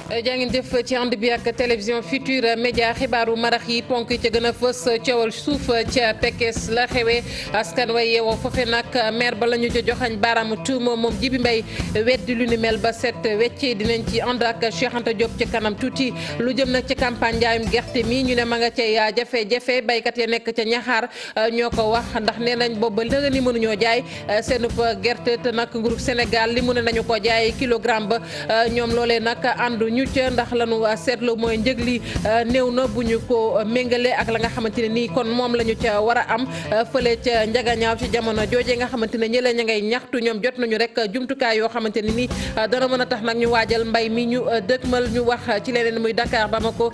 jaa ngeen jëf ci ànd bi ak télévision Futurs Médias xibaaru marax yi ponk yi ca gën a fës coowal suuf ca Pekes la xewee askan wa yeewoo foofe nag maire ba la ñu ca joxañ baaraamu tuuma moom Jibi Mbay weddi lu ni mel ba set wecc dinañ ci ànd ak Cheikh Anta Diop ci kanam tuuti lu jëm nag ci campagne njaayum gerte mi ñu ne ma nga cay jafe-jafe baykat ya nekk ca ñaxaar ñoo ko wax ndax nee nañ boobu ba léegi ni mënuñoo jaay seenub gerte te nag nguurug Sénégal li mu ne nañu ko jaay kilogramme ba ñoom loolee nag àndu ñu ca ndax lanu seetlu mooy njëg li néew na bu ñu ko méngale ak la nga xamante ne nii kon moom la ñu ca war a am fële ca njagañaaw ci jamono jooje nga xamante ne ñële ña ngay ñaxtu ñoom jot nañu rek jumtukaay yoo xamante ne nii dana mën a tax nag ñu waajal mbay mi ñu dëkkmal ñu wax ci leneen muy Dakar Bamako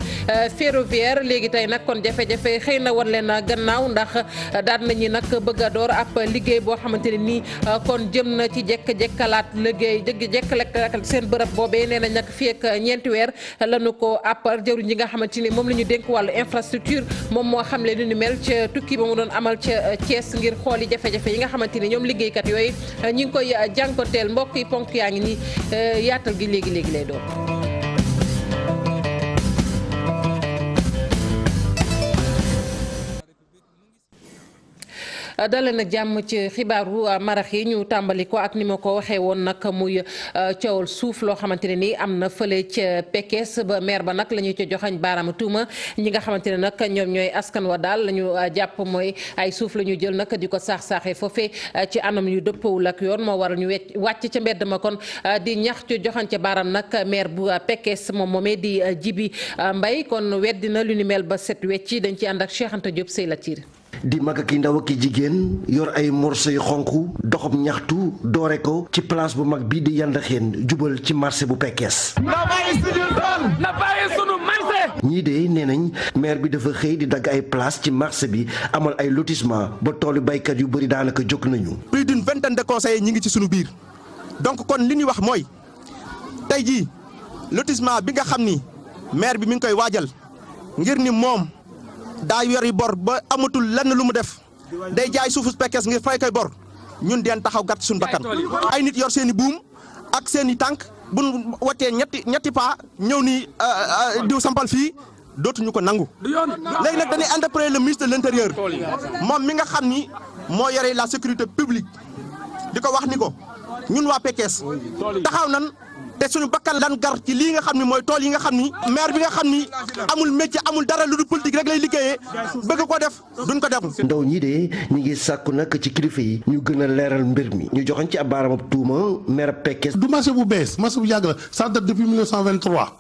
ferroviaire léegi tey nag kon jafe-jafe xëy na war leen gannaaw ndax daan nañu nag bëgg a door ab liggéey boo xamante ne nii kon jëm na ci jekk-jekkalaat liggéey jekk-jekkalaat seen bërëb boobee nee nañ nag fii ak ñeenti weer lañu ko àppar jëruñ ji nga xamante ni moom la ñu dénk wàllu infrastructure moom moo xamle lu ni mel ca tukki ba mu doon amal ca Thiès ngir xooli jafe-jafe yi nga xamante ni ñoom liggéeykat yooyu ñi ngi koy jànkonteel mbokk yi ponk yaa ngi ni yaatal gi léegi lay doon. dalee nag jàmm ci xibaaru marax yi ñu tàmbali ko ak ni ma ko waxee woon nag muy coowal suuf loo xamante ne nii am na fële ca Pekes ba maire ba nag la ñuy ca joxañ baaraama tuuma ñi nga xamante ne nag ñoom ñooy askan wa daal la ñu jàpp mooy ay suuf la ñu jël nag di ko saax-saaxee foofee ci anam yu dëppawul ak yoon moo waral ñu wàcc ca mbedd ma kon di ñax ci joxañ ca baaraam nag maire bu Pekes moom moomee di Jibi Mbay kon weddi na lu ni mel ba set wecci dañ ci ànd ak Cheikh Anta Diop sey la tiir di mag ak ndaw ak jigéen yor ay morso yu xonq doxam ñaxtu doore ko ci place bu mag bii di Yandaxeen jubal ci marché bu Pekes. na bàyyi suñu tool na bàyyi suñu marché. ñii de nee nañ maire bi dafa xëy di dagg ay place ci marché bi amal ay lotissement ba toolu baykat yu bëri daanaka jóg nañu. plus d'une vingtaine de conseillers ñi ngi ci suñu biir donc kon li ñuy wax mooy tey jii lotissement bi nga xam ni maire bi mi ngi koy waajal ngir ni moom. daa yori bor ba amatul lenn lu mu def day jaay suufu Pekes ngir fay koy bor ñun deen taxaw gàtt suñu bakkan ay nit yor seen i buum ak seen i tànk buñ watee ñetti paa ñëw ni diw sampal fii dootuñu ko nangu léegi nag dañuy interpeller le ministre de l'intérieur moom mi nga xam ni moo yore la sécurité publique di ko wax ni ko ñun waa Pekes taxaw nan te suñu bakkan lan gar ci lii nga xam ni mooy tool yi nga xam ni maire bi nga xam ni amul métier amul dara lu dul politique rek lay liggéeyee bëgg ko def duñ ko def. ndaw ñi de ñi ngi sàkku nag ci kilifa yi ñu gën a leeral mbir mi ñu joxoñ ci ab baaraam ab tuuma maire Pekes. du marché bu bees marché bu yàgg la ça date depuis 1923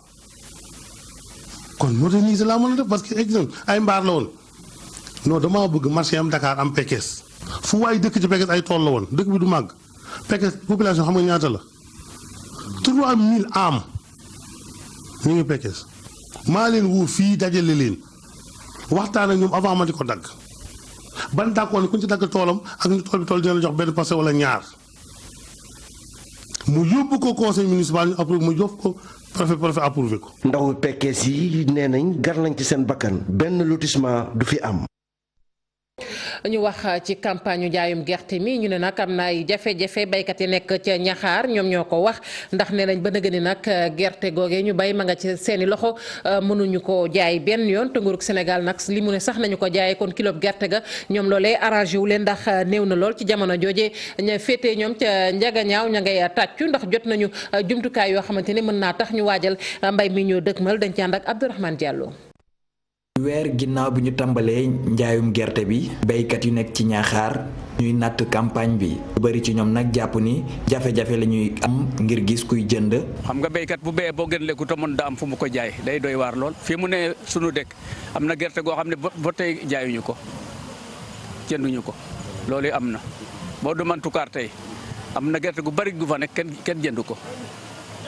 kon moderniser laa mën a def parce que exemple ay mbaar la woon non damaa bëgg marché am Dakar am Pekes fu waay dëkk ci Pekes ay tool la woon dëkk bi du màgg Pekes population xam nga ñaata la. 3000 âmes ñu ngi Pekes maa leen woo fii dajale leen waxtaan ak ñoom avant ma di ko dagg ban d'accord ne ku ñu ci dagg toolam ak ñu tool bi tool dina la jox benn parcelle wala ñaar mu yóbbu ko conseil municipal ñu approuvé mu jox ko préfet approuvé ko. ndaw Pekes yi nee nañ gar nañ ci seen bakkan benn lotissement du fi am. ñu wax ci campagne njaayum gerte mi ñu ne nag am na ay jafe-jafe baykat yi nekk ca ñaxaar ñoom ñoo ko wax ndax nee nañ ba nëgë ni nag gerte googee ñu bay ma nga ci seeni loxo mënuñu ko jaay benn yoon te nguurug Sénégal nag li mu ne sax nañu ko jaayee kon kilo gerte ga ñoom loolee arrangé wu leen ndax néew na lool ci jamono jooje ña féetee ñoom ca njagañaaw ña ngay tàccu ndax jot nañu jumtukaay yoo xamante ni mën naa tax ñu waajal mbay mi ñu dëkkmal dañ ci ànd ak Abdourahmane Diallo. weer ginnaaw bi ñu tàmbalee njaayum gerte bi béykat yu nekk ci ñaaxaar ñuy natt campagne bi lu bari ci ñoom nag jàpp ni jafe-jafe la ñuy am ngir gis kuy jënd. xam nga béykat bu béyee boo gën lekku te mën da am fu mu ko jaay day doy waar lool fii mu ne sunu dëkk am na gerte goo xam ne ba tey jaayuñu ko jënduñu ko loolu am na boo du man tukaar tey am na gerte gu bari gu fa nekk kenn jëndu ko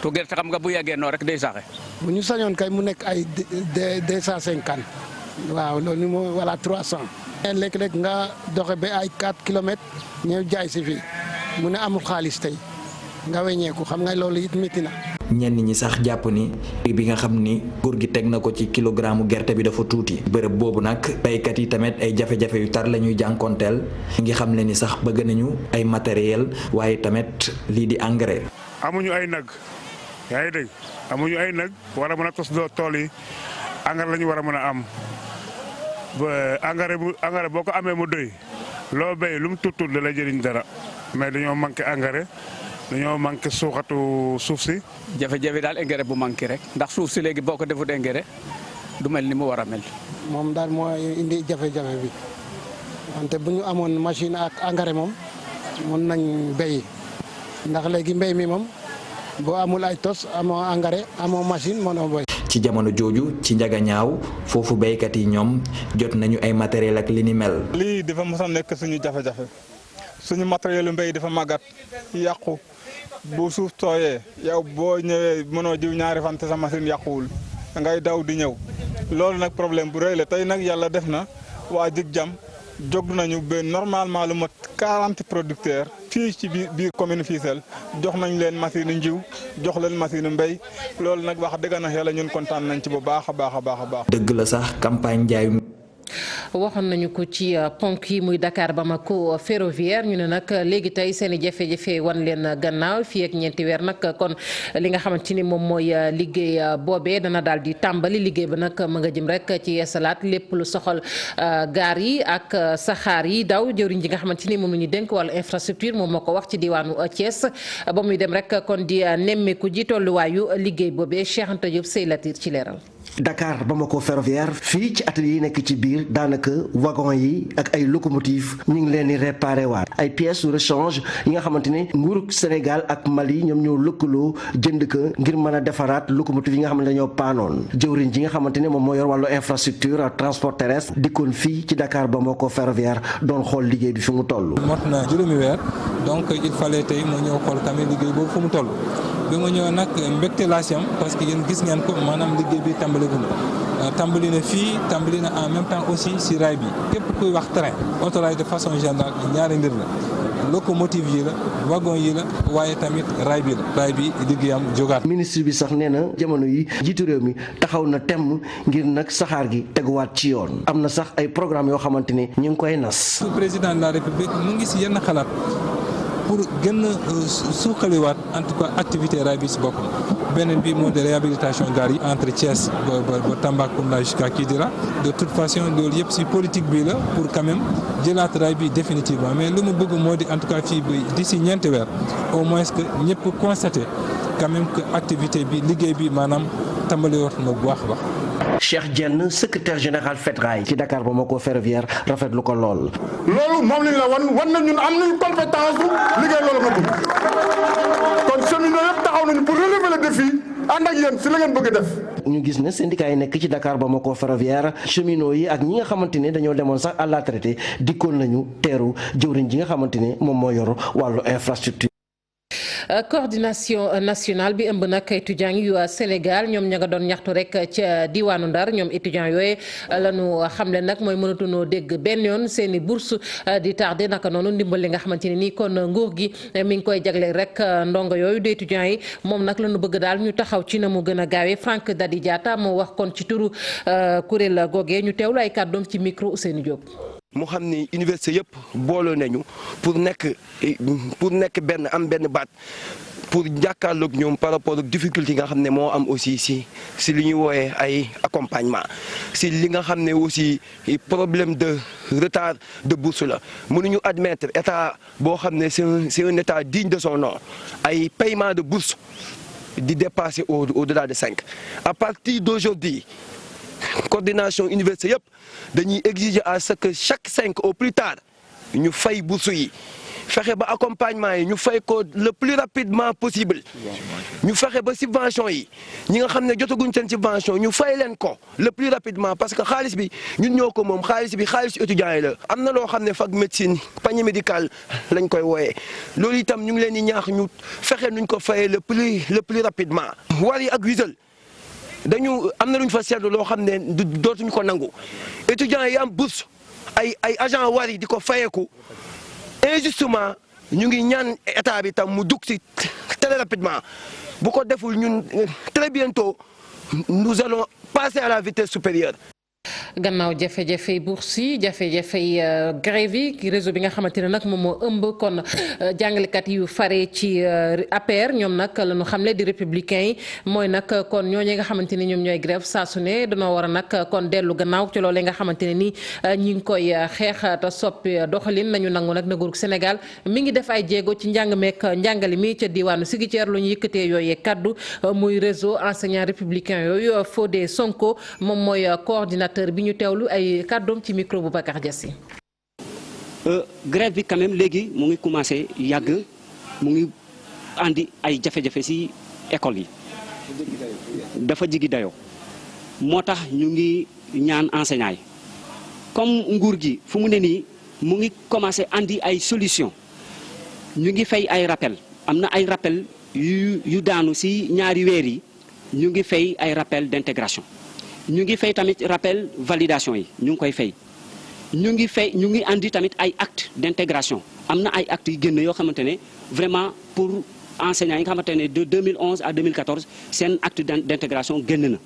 te gerte xam nga bu yàggee noo rek day saxe. bu ñu sañoon kay mu nekk ay 250 waaw loolu moo wala 300. léeg-léeg nga doxe ba ay 4 kilomètres ñëw jaay si fii mu ne amul xaalis tey nga weññeeku xam nga loolu it métti na. ñenn ñi sax jàpp ni prix bi nga xam ni nguur gi teg na ko ci kilogramme gerte bi dafa tuuti bërëb boobu nag baykat yi tamit ay jafe-jafe yu tar la ñuy jànkoonteel ngi xam le ni sax bëgg nañu ay matériel waaye tamit lii di engrais. amuñu ay nag yaa ngi dégg amuñu ay nag war a mën a tos tool yi engrais la ñu war a mën a am engrais boo ko amee mu doy loo béy lu mu tuut da lay jëriñ dara mais dañoo manqué engrais dañoo manqué suuxatu suuf si. jafe-jafe daal engrais bu manqué rek ndax suuf si léegi boo ko defut engrais du mel ni mu war a mel. moom daal mooy indi jafe-jafe bi wante bu ñu amoon machine ak engrais moom mun nañ béy ndax léegi mbéy mi moom boo amul ay tos amoo engrais amoo machine mënoo béy. ci jamono jooju ci Njagañaaw foofu béykat yi ñoom jot nañu ay matériel ak li ni mel. lii dafa mos a nekk suñu jafe-jafe suñu matériel mbéy dafa màggat yàqu bu suuf tooyee yow boo ñëwee mënoo jiw ñaari fan te sa machine yàquwul ngay daw di ñëw loolu nag problème bu rëy la tey nag yàlla def na waa Jig Jam jóg nañu ba normalement lu mat 40 producteurs fii ci biir commune Fissel jox nañ leen machine njiw jox leen machine mbéy loolu nag wax dëgg na yàlla ñun kontaan nañ ci bu baax a baax a baax a baax. dëgg la sax campagne njaayum. waxoon nañu ko ci ponk yi muy Dakar Bamako ferroviaire ñu ne nag léegi tey seen i jafe-jafe wan leen gannaaw fii ak ñeenti weer nag kon li nga xamante ni moom mooy liggéey boobee dana daal di tàmbali liggéey ba nag ma nga jëm rek ci yeesalaat lépp lu soxal gaar yi ak saxaar yi daw jëwriñ ji nga xamante ni moom la ñu dénk wàllu infrastructure moom moo ko wax ci diwaanu Thiès ba muy dem rek kon di nemmeeku ji tolluwaayu liggéey boobee Cheikh Anta Diop Sey Latir ci leeral. Dakar Bamako ferroviaire fii ci atelier yi nekk ci biir daanaka wagon yi ak ay locomotive ñu ngi leen di réparé waat ay pièces de rechange yi nga xamante ne nguurug Sénégal ak Mali ñoom ñoo lëkkaloo jënd ko ngir mën a defaraat locomotive yi nga xam ne dañoo paanoon jëwriñ ji nga xamante ne moom moo yor wàllu infrastructure transport terrestre dikkoon fii ci Dakar Bamako ferroviaire doon xool liggéey bi fi mu toll. mot na juróomi weer donc il fallait tey mu ñëw xool tamit liggéey boobu fu mu toll bi ma ñëw nag mbégte laa si am parce que yéen gis ngeen ko maanaam liggéey bi tàmbali na fii tàmbali na en même temps aussi si rail bi képp kuy wax train autorail de façon générale ñaari mbir la locomotive yi la wagon yi la waaye tamit rail bi liggéeyam jógaat. ministre bi sax nee na jamono yi jiitu réew mi taxaw na temm ngir nag saxaar gi teguwaat ci yoon am na sax ay programme yoo xamante ne ñu ngi koy nas. président de la république mu ngi si yenn xalaat pour gën a suuxaliwaat en tout cas activité rail bi si boppam beneen bi moo de réhabilitation gare yi entre Thiès ba Tambacounda jusqu'à Kidira de toute façon loolu yëpp si politique bi la pour quand même jëlaat rail bi définitivement mais lu mu bëgg moo di en tout cas fii ba d'ici ñeenti weer au moins que ñëpp constaté quand même que activité bi liggéey bi maanaam tàmbali war na bu baax a baax. Cheikh Diène secrétaire général FEDRAI ci Dakar Bamako ferroviaire rafetlu ko lool. loolu moom lañ la wan na ñun am nañu compétence liggéey loolu nga bëgg kon cheminots yëpp taxaw nañu pour relever le défi ànd ak yéen si la ngeen bëgg def. ñu gis ne syndicat yi nekk ci Dakar Bamako ferroviaire cheminots yi ak ñi nga xamante ne dañoo demoon sax à la traité dikkoon nañu teeru jëwriñ ji nga xamante ne moom moo yor wàllu infrastructure. coordination nationale bi ëmb nag étudiants yu Sénégal ñoom ña nga doon ñaxtu rek ca diwaanu Ndar ñoom étudiants yooyu lañu xamle nag mooy mënatunoo dégg benn yoon seeni bourse di tardé naka noonu ndimbal li nga xamante ne nii kon nguur gi mi ngi koy jagleel rek ndongo yooyu di étudiants yi moom nag lañu bëgg daal ñu taxaw ci na mu gën a gaawee Franck Dadi Diatta moo wax kon ci turu kuréel googee ñu teewlu ay kàddoom ci micro Ousseynou Diop. mu xam ni université yëpp booloo nañu pour nekk benn am benn baat pour jàkkaarloog ñoom par rapport ak difficulté yi nga xam ne moo am aussi si li ñuy wooyee ay accompagnement si li nga xam ne aussi problème de retard de bourse la mënuñu admettre état boo xam ne c'est un état digne de son nom ay paiement de bourse di dépasser au-delà de 5 à partir d'aujourd'hui coordination université yëpp dañuy exiger à ce que chaque 5 au plus tard ñu fay bourse yi fexe ba accompagnement yi ñu fay ko le plus rapidement possible ñu fexe ba subvention yi ñi nga xam ne jotaguñ seen subvention ñu fay leen ko le plus rapidement parce que xaalis bi ñun ñoo ko moom xaalis bi xaalisu étudiants yi la am na loo xam ne fac médecine panier médical lañ koy wooyee loolu itam ñu ngi leen di ñaax ñu fexe nuñ ko fayee le plus rapidement war yi ak wisal dañu am na lu ñu fa seetlu loo xam ne dootuñu ko nangu étudiants yi am bourse ay agent war yi di ko fayeeku injustement ñu ngi ñaan état bi tam mu dugg ci très rapidement bu ko deful ñun très bientôt nous allons passer à la vitesse supérieure. gannaaw jafe-jafe bourse yi jafe-jafe grève yi réseau bi nga xamante ne nag moom moo ëmb kon jàngalekat yu fare ci APR ñoom nag la ñu xamle di républicain yi mooy nag kon ñooñu nga xamante ni ñoom ñooy grève saa su ne danoo war a nag kon dellu gannaaw ci loolee nga xamante ne ni ñi ngi koy xeex te soppi doxalin nañu nangu nag na nguurug Sénégal mi ngi def ay jéego ci njàng meek njàngale mi ca diwaanu Ziguinchor lu ñu yëkkatee yooyee kaddu muy réseau enseignant républicain yooyu Fodé Sonko moom mooy coordinateur bi ñu teewlu ay kàddoom ci micro bu Bakar Diassi. Grève bi quand même léegi mu ngi commencé yàgg mu ngi andi ay jafe-jafe ci école yi dafa jigi dayoo moo tax ñu ngi ñaan enseignants yi comme nguur gi fu mu ne nii mu ngi commencé andi ay solution ñu ngi fay ay rappel am na ay rappel yu daanu ci ñaari weer yi ñu ngi fay ay rappel d'intégration ñu ngi fay tamit rappel validation yi ñu ngi koy fay ñu ngi andi tamit ay acte d'intégration am na ay actes yu génn yoo xamante ne vraiment pour enseignants yi nga xamante ne de 2011 à 2014 seen acte d'intégration génn na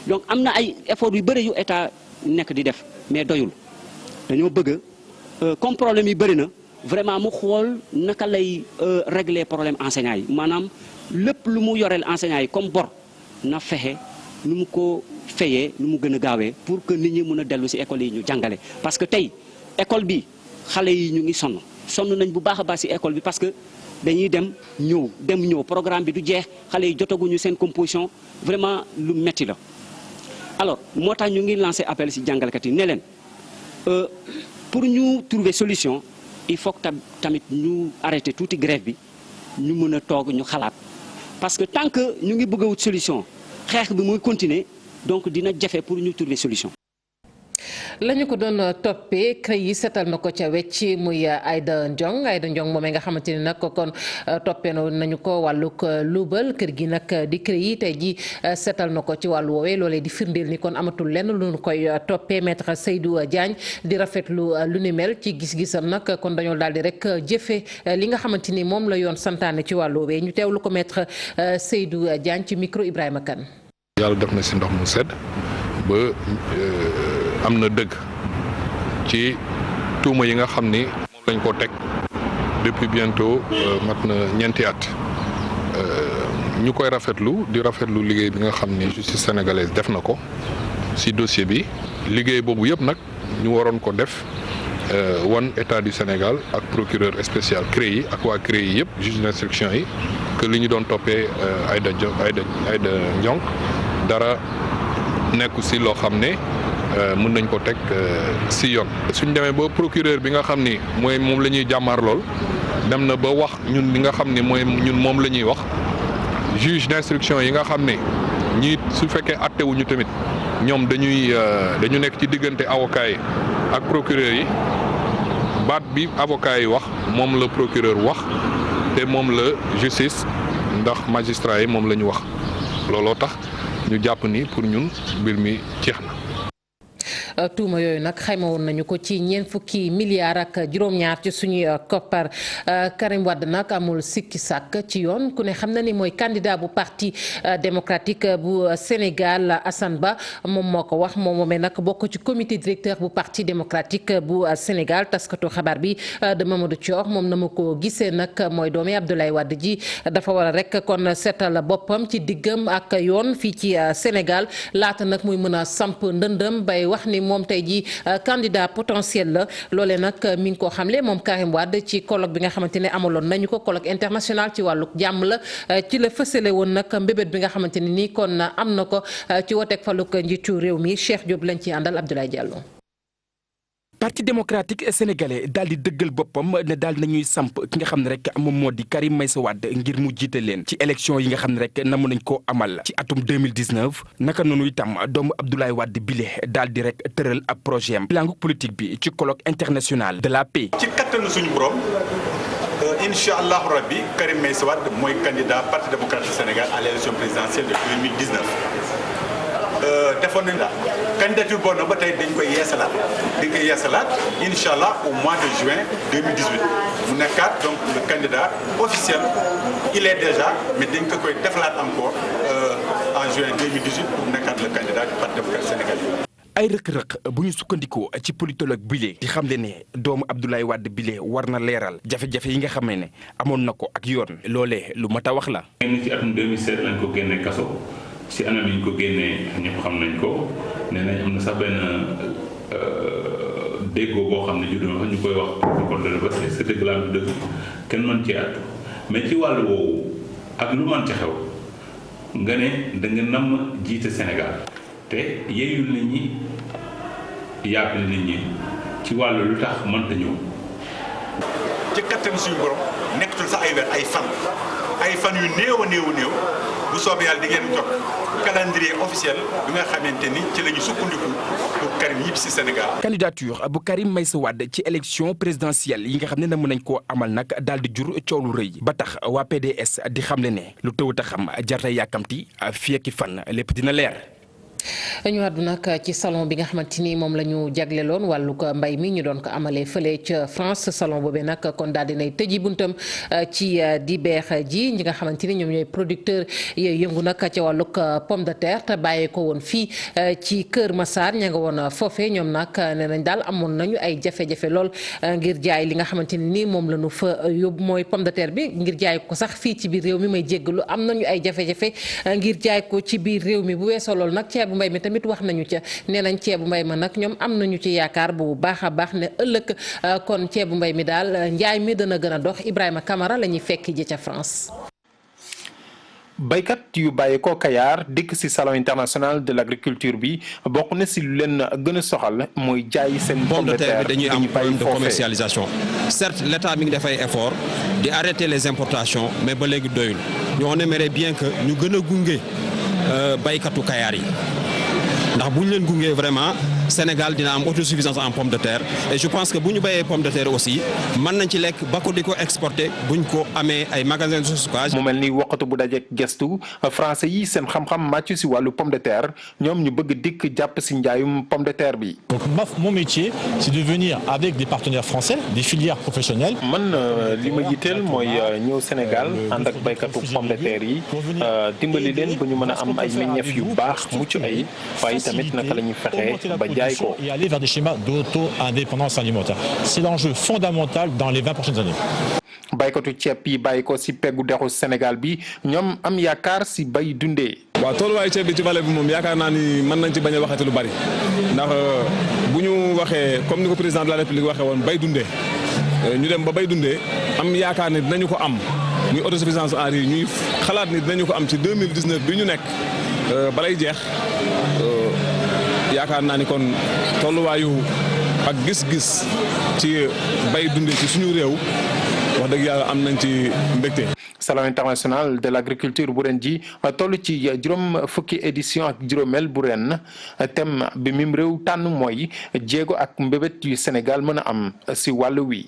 donc am na ay efforts yu bëri yu état nekk di def mais doyul dañoo bëgg comme problème yi bëri na vraiment mu xool naka lay régler problème enseignants yi maanaam lépp lu mu yoreel enseignants yi comme bor na fexe nu mu ko fayee nu mu gën a gaawee pour que nit ñi mën a dellu ci école yi ñu jàngale parce que tey école bi xale yi ñu ngi sonn nañ bu baax a baax ci école bi parce que dañuy dem ñëw programme bi du jeex xale yi jotaguñu seen composition vraiment lu metti la alors moo tax ñu ngi lancer appel ci jàngalekat yi ne leen pour ñu trouver solution il faut que tamit ñu arrêter tuuti grève bi ñu mën a toog ñu xalaat parce que tant que ñu ngi bëgg a wut solution xeex bi muy continuer donc dina jafe pour ñu trouver solution. lañu ko doon toppee CREI yi seetal na ko ca wecc muy Aïda Ndiong moomee nga xamante ni nag kon toppee nañu ko wàllug luubal kër gi nag di CREI yi tey ji seetal na ko ci wàllu woowee loolee di firndeel ni kon amatul lenn lu ñu koy toppee maître Seydou Diagne di rafetlu lu ni mel ci gis-gisam nag kon dañoo daal di rek jëfe li nga xamante ni moom la yoon santaane ci wàllu woowee ñu teewlu ko maître Seydou Diagne ci micro Ibrahima Kane. yàlla def na si ndox mu sedd ba am na dëgg ci tuuma yi nga xam ni moom lañ ko teg depuis bientôt mat na ñeenti at ñu koy rafetlu di rafetlu liggéey bi nga xam ni justice sénégalaise def na ko ci dossier bi liggéey boobu yëpp nag ñu waroon ko def wan état du Sénégal ak procureur spécial CREI yi ak waa CREI yi yëpp juge d'instruction yi que li ñu doon toppee Aïda Ndiong dara nekku ci loo xam ne mën nañ ko teg ci yoon. suñ demee ba procureur bi nga xam ni mooy moom la ñuy jàmmaar lool dem na ba wax ñun li nga xam ni mooy ñun moom la ñuy wax juge d'instruction yi nga xam ne ñii su fekkee attewuñu tamit ñoom dañu nekk ci diggante avocat yi ak procureur yi baat bi avocat yi wax moom la procureur wax te moom la justice ndax magistrat yi moom la ñu wax looloo tax ñu jàpp ni pour ñun mbir mi jeex na. tuuma yooyu nag xayma woon nañu ko ci ñeent fukki milliards ak juróom-ñaar ci suñuy koppar Karim Wade nag amul sikki sàkk ci yoon ku ne xam na ni mooy candidat bu parti démocratique bu Sénégal Assane Ba moom moo ko wax moom moomee nag bokk ci comité directeur bu parti démocratique bu Sénégal taskatu xabaar bi de Mamadou Thior moom na ma ko gisee nag mooy doomi Abdoulaye Wade ji dafa war a rek kon seetal boppam ci diggam ak yoon fii ci Sénégal laata nag muy mën a samp ndëndëm bay wax ni moom tey jii candidat potentiel la loolee nag mi ngi ko xamle moom Karim Wade ci colloque bi nga xamante ne amaloon nañu ko colloque international ci wàllu jàmm la ci la fësale woon nag mbébét bi nga xamante ne nii kon am na ko ci woteeg faluk njiitu réew mi Cheikh Diop lañ ci àndal Abdoulaye Diallo. parti démocratique sénégalais daal di dëggal boppam ne daal nañuy samp ki nga xam ne rek moom moo di Karim Meïssa Wade ngir mu jiite leen ci élection yi nga xam ne rek namu nañ koo amal ci atum 2019 naka noonu itam doomu Abdoulaye Wade bile daal di rek tëral ab projet am langue politique bi ci colloque international de la paix. ci kattanu suñu borom incha allahu rabbi Karim Meïssa Wade mooy candidat parti démocratique Sénégal à l'élection présidentielle de 2019. defoon nañ la candidature boobu nag ba tey dañ koy yeesalaat incha allah au mois de juin 2018 mu nekkaat donc le candidat officiel il est déjà mais dañ ko koy defalaat encore en juin 2018 pour mu nekkaat le candidat du parti démocratique sénégalais. ay rëq-rëq bu ñu sukkandikoo ci politologue bile di xam le ne doomu Abdoulaye Wade bile war na leeral jafe-jafe yi nga xamee ne amoon na ko ak yoon loolee lu mat a wax la. ci atum 2007 lañ ko génnee kaso si anam yi ñu ko génnee ñëpp xam nañ ko nee nañ am na sax benn déggoo boo xam ne judd na fa ñu koy wax protocole de Rebeuss c'est dëgg laa du dëgg kenn mën ci àttu mais ci wàllu woowu ak lu mën ci xew nga ne da nga namm jiite Sénégal te yeeyul nit ñi yàppale nit ñi ci wàllu lu tax mënta ñëw. ci kattan suñu borom nekkatul sax ay weer ay fan yu néew a néew bu soobee yàlla di ngeen jot calendrier officiel bi nga xamante ni ci la ñu sukkandiku pour Karim ñibbi si Sénégal. candidature bu Karim Meïssa Wade ci élection présidentielle yi nga xam ne na mën nañ koo amal nag daal di jur coow lu rëy ba tax waa PDS di xamle ne lu tëwut a xam jarta yàkkamti fii ak fan lépp dina leer. ñu àddu nag ci salon bi nga xamante ni moom la ñu jagleloon wàllu ko mbay mi ñu doon ko amalee fële ca France salon boobee nag kon daal dinay tëji buntam ci dibeer ji ñi nga xamante ni ñoom ñooy producteur yooyu yëngu nag ca wàllug pomme de terre te bàyyee ko woon fii ci Kër Massar ña nga woon foofee ñoom nag nee nañ daal amoon nañu ay jafe-jafe lool ngir jaay li nga xamante ni moom la ñu fa yóbbu mooy pomme de terre bi ngir jaay ko sax fii ci biir réew mi may jéggalu am nañu ay jafe-jafe ngir jaay ko ci biir réew mi bu weesoo loolu nag ceebu mbay mi tamit wax nañu ca nee nañ ceebu mbay ma nag ñoom am nañu ci yaakaar bu baax a baax ne ëllëg kon ceebu mbay mi daal njaay mi dana gën a dox Ibrahima Camara la ñuy fekk ji ca France. baykat yu bàyyi ko Kayar dikk ci salon international de l'agriculture bi bokk na ci lu leen gën a soxal mooy jaay seen pomme de terre dañuy am problème de commercialisation. certes l'État mi ngi def ay effort di arrêter les importations mais ba léegi doyul on aimerait bien que ñu gën a gunge baykatu Kayar yi ndax bu ñu leen gungee vraiment Sénégal dina am autosuffisance en pomme de terre et je pense que bu ñu béyee pomme de terre aussi mën nañ ci lekk ba ko di ko exporter buñ ko amee ay magasins de stockage. mu mel ni waxatu bu dajeek gestu français yi seen xam-xam màcc ci wàllu pomme de terre ñoom ñu bëgg dikk jàpp ci njaayum pomme de terre bi. donc mon métier c'est de venir avec des partenaires français des filières professionnelles. man li ma yitteel mooy ñëw Sénégal ànd ak baykatu pomme de terre yi dimbali leen ba ñu mën a am ay meññeef yu baax mucc ay waaye tamit naka la ñuy fexe ba jaay ko. et aller vers des schémas d'auto-indépendance alimentaire. C'est l'enjeu fondamental dans les 20 prochaines années. baykatu ceeb yi bàyyi ko ci peggu dexu Sénégal bi ñoom am yaakaar ci bay dundee. waaw tolluwaayu ceeb bi ci vallée bi moom yaakaar naa ni mën nañ ci bañ a waxati lu bari ndax bu ñu waxee comme ni ko président de la République waxee woon bay dundee ñu dem ba bay dundee am yaakaar ni dinañu ko am muy autosuffisance en riz ñuy xalaat ni dinañu ko am ci 2019 bi ñu nekk balay jeex. yaakaar naa ni kon tolluwaayu ak gis-gis ci bay dundee ci suñu réew wax dëgg yàlla am nañ ci mbégte. salon international de l'agriculture bu ren ji toll ci juróom fukki édition ak juróomeel bu ren thème bi mim réew tànn mooy jéego ak mbébét yu Sénégal mën a am ci wàllu wi.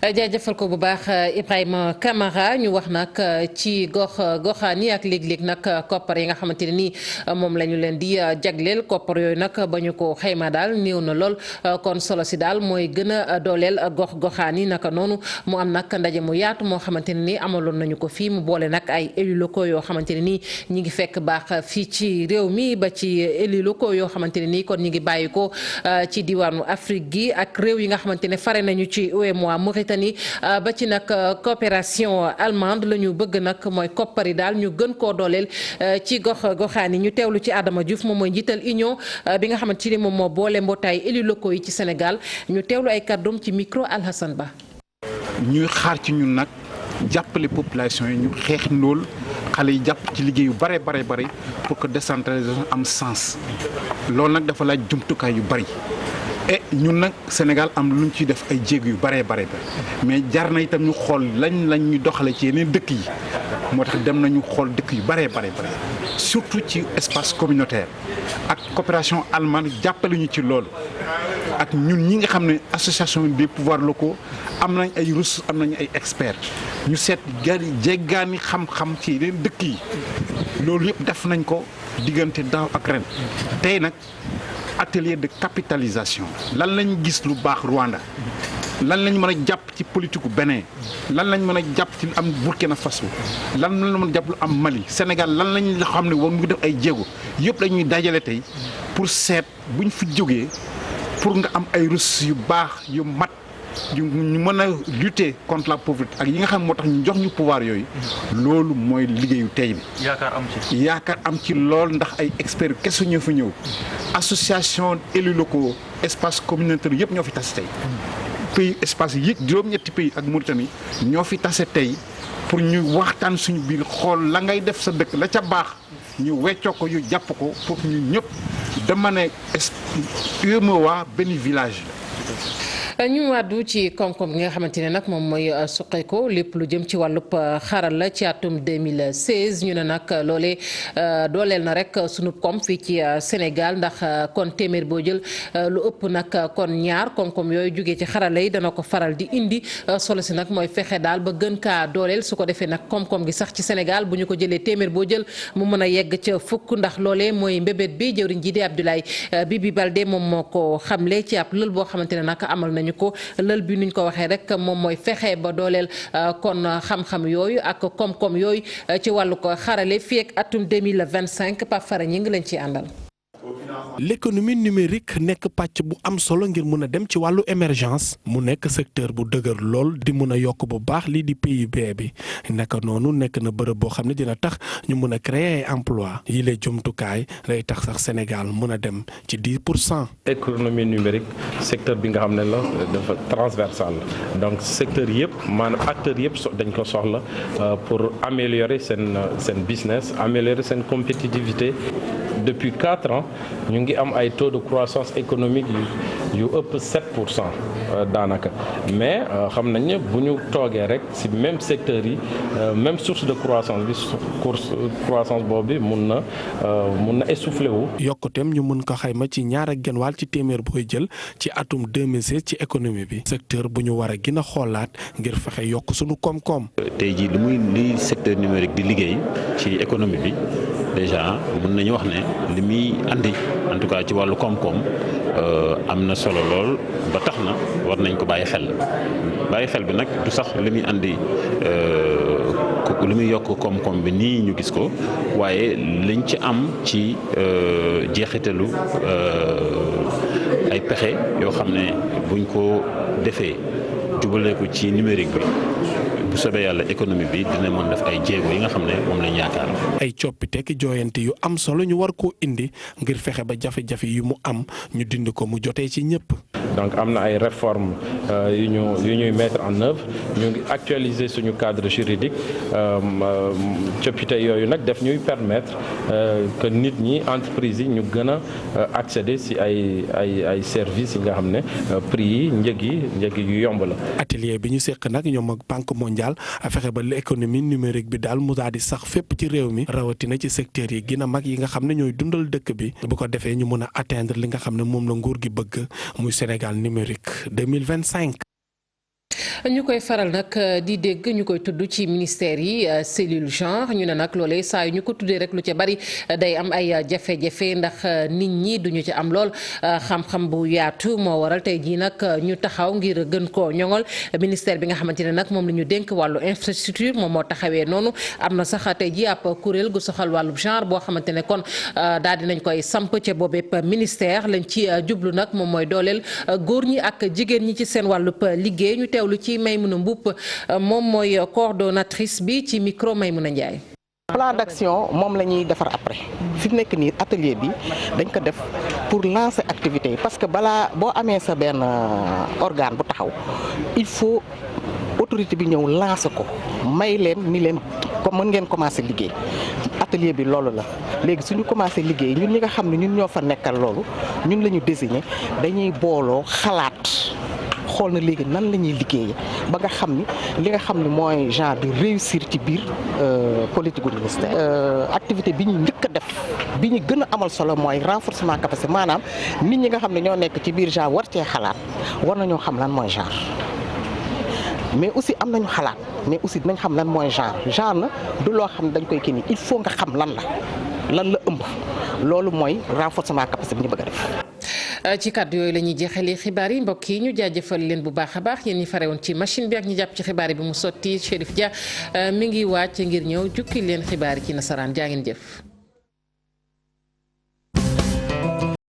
jaajëfal ko bu baax Ibrahima Camara ñu wax nag ci goxaan yi ak léeg-léeg nag koppar yi nga xamante ne nii moom la ñu leen di jagleel koppar yooyu nag ba ñu ko xayma daal néew na lool kon solo si daal mooy gën a dooleel goxaan yi naka noonu mu am nag ndaje mu yaatu moo xamante ne nii amaloon nañu ko fii mu boole nag ay élus locaux yoo xamante ne nii ñi ngi fekk baax fii ci réew mi ba ci élus locaux yoo xamante ne nii kon ñi ngi bàyyi ko ci diwaanu Afrique gi ak réew yi nga xamante ne fare nañu ci UEMOA Mauritanie ba ci nag coopération allemande la ñu bëgg nag mooy koppari daal ñu gën koo dooleel ci goxaan yi ñu teewlu ci Adama Diouf moom mooy njiital union bi nga xamante ni moom moo boole mbootaay élus locaux yi ci Sénégal ñu teewlu ay kàddoom ci micro Alhassane Ba. ñuy xaar ci ñun nag jàppale population yi ñu xeex ndóol xale yi jàpp ci liggéey yu bare pour que décentralisation am sens loolu nag dafa laaj jumtukaay yu bari. et ñun nag Sénégal am lu ñu ciy def ay jéego yu bare mais jar na itam ñu xool lañ ñu doxale ci yeneen dëkk yi moo tax dem nañu xool dëkk yu bare surtout ci espace communautaire ak coopération allemande jàppale ñu ci loolu ak ñun ñi nga xam ne association des pouvoirs locaux am nañ ay ressources am nañ ay experts ñu seet jéggaani xam-xam ci yeneen dëkk yi loolu yëpp def nañ ko diggante daaw ak ren tey nag atelier de capitalisation lan lañ gis lu baax Rwanda lan lañ mën a jàpp ci politique Bénin lan lañ mën a jàpp ci am Burkina Faso lan lañ mën a jàpp lu am Mali Sénégal lan lañ xam ne war mu def ay jéego yëpp lañuy dajale tey pour seet buñ fi jógee pour nga am ay ressources yu baax yu mat ñu mën a lutter contre la pauvreté ak yi nga xam moo tax ñu jox ñu pouvoir yooyu loolu mooy liggéeyu tey bi. yaakaar am ci lool ndax ay experts kese ñoo fi ñëw association élus locaux espace communautaire yëpp ñoo fi tase tey. pays espace yi juróom-ñetti pays ak Mauritanie ñoo fi tase tey pour ñu waxtaan suñu biir xool la ngay def sa dëkk la ca baax ñu weccoo ko ñu jàpp ko pour ñu ñëpp dama ne UEMOA benn village la. ñu wàddu ci koom-koom gi nga xamante ne nag moom mooy suqeeko lépp lu jëm ci wàllub xaral la ci atum 2016 ñu ne nag loolee dooleel na rek sunub koom fii ci Sénégal ndax kon téeméer boo jël lu ëpp nag kon ñaar koom-koom yooyu jógee ci xarala yi dana ko faral di indi solo si nag mooy fexe daal ba gën kaa dooleel su ko defee nag koom-koom gi sax ci Sénégal bu ñu ko jëlee téeméer boo jël mu mën a yegg ca fukk ndax loolee mooy mbébét bi jëwriñ ji di Abdoulaye Bibi Baldé moom moo ko xamle ci ab lël boo xamante ne nag amal nañu ko lël bi nuñ ko waxee rek moom mooy fexe ba dooleel kon xam-xam yooyu ak koom-koom yooyu ci wàllu ko xarale fii ak atum 2025 Pape Fara ñi ngi leen ciy àndal. L'économie numérique nekk pàcc bu am solo ngir mun a dem ci wàllu émergence mu nekk secteur bu dëgër lool di mun a yokk bu baax lii di PIB bi naka noonu nekk na bërëb boo xam ne dina tax ñu mun a créer ay emploi yi lay jumtukaay day tax sax Sénégal mun a dem ci 10%. économie numérique secteur bi nga xam ne la dafa transversal donc secteur yëpp maanaam acteurs yëpp dañ ko soxla pour améliorer seen business améliorer seen compétitivité. Depuis 4 ans ñu ngi am ay taux de croissance économique yu ëpp 7% daanaka mais xam nañ ne bu ñu toogee rek ci même secteur yi même source de croissance bi croissance boobu mun na essoufflé wu. yokkuteem ñu mun ko xayma ci ñaar ak genn wàll ci téeméer booy jël ci atum 2016 ci économie bi secteur bu ñu war a gën a xoolaat ngir fexe yokk sunu koom-koom. tey jii li secteur numérique di liggéey ci économie bi déjà mun nañu wax ne li muy andi en tout cas ci wàllu koom-koom am na solo lool ba tax na war nañ ko bàyyi xel bi nag du sax li muy andi li muy yokk koom-koom bi nii ñu gis ko waaye liñ ci am ci jeexitalu ay pexe yoo xam ne buñ ko defee jubale ko ci numérique bi. bu soobee yàlla économie bi dina mën def ay jéego yi nga xam ne moom lañ yaakaar. ay coppite ki jooyante yu am solo ñu war koo indi ngir fexe ba jafe-jafe yu mu am ñu dindi ko mu jotee ci ñëpp. donc am na ay réformes yu ñuy mettre en œuvre ñu ngi actualiser suñu cadre juridique coppite yooyu nag def ñuy permettre que nit ñi entreprise yi ñu gën a accéder ci ay services yi nga xam ne prix yi njëg yi yu yomb la. atelier bi ñu seq nag ñoom ak Banque mondiale fexe ba l'économie numérique bi daal mu daal di sax fépp ci réew mi rawatina ci secteur yi gën a mag yi nga xam ne ñooy dundal dëkk bi bu ko defee ñu mën a atteindre li nga xam ne moom la nguur gi bëgg muy Sénégal numérique 2025. ñu koy faral nag di dégg ñu koy tudd ci ministère yi cellule genre ñu ne nag loolee saa yu ñu ko tuddee rek lu ca bari day am ay jafe-jafe ndax nit ñi duñu ci am lool xam-xam bu yaatu moo waral tey jii nag ñu taxaw ngir gën koo ñoŋol ministère bi nga xamante ne nag moom la ñu dénk wàllu infrastructure moom moo taxawee noonu am na sax tey jii ab kuréel gu soxal wàllu genre boo xamante ne kon daal dinañ koy samp ca boobépp ministère lañ ci jublu nag moom mooy dooleel góor ñi ak jigéen ñi ci seen wàllub liggéey ñu teewlu ci Maymouna Mboup moom mooy coordonnatrice bi ci micro Maymouna Ndiaye. plan d'action moom la ñuy defar après fi mu nekk nii atelier bi dañ ko def pour lancer activité yi parce que balaa boo amee sa benn organe bu taxaw il faut autorité bi ñëw lancer ko may leen ni leen comme mën ngeen commencer liggéey atelier bi loolu la léegi suñu commencer liggéey ñun ñi nga xam ne ñun ñoo fa nekkal loolu ñun la ñu désigner dañuy booloo xalaat. xool na léegi nan la ñuy liggéeyee ba nga xam ni li nga xam ni mooy genre bi réussir ci biir politique du ministère. activité bi ñu njëkk a def bi ñu gën a amal solo mooy renforcement capacité maanaam nit ñi nga xam ne ñoo nekk ci biir genre war cee xalaat war nañoo xam lan mooy genre mais aussi am nañu xalaat mais aussi dinañ xam lan mooy genre na du loo xam ne dañ koy kii nii il faut nga xam lan la ëmb loolu mooy renforcement capacité bi ñu bëgg a def. ci kàddu yooyu la ñuy jeexalee xibaar yi mbokk yi ñu jaajëfal leen bu baax a baax yéen ñi fare woon ci machine bi ak ñi jàpp ci xibaar yi bi mu sotti Chérif Dia mi ngi wàcc ngir ñëw jukki leen xibaar yi ci nasaraan jaa ngeen jëf.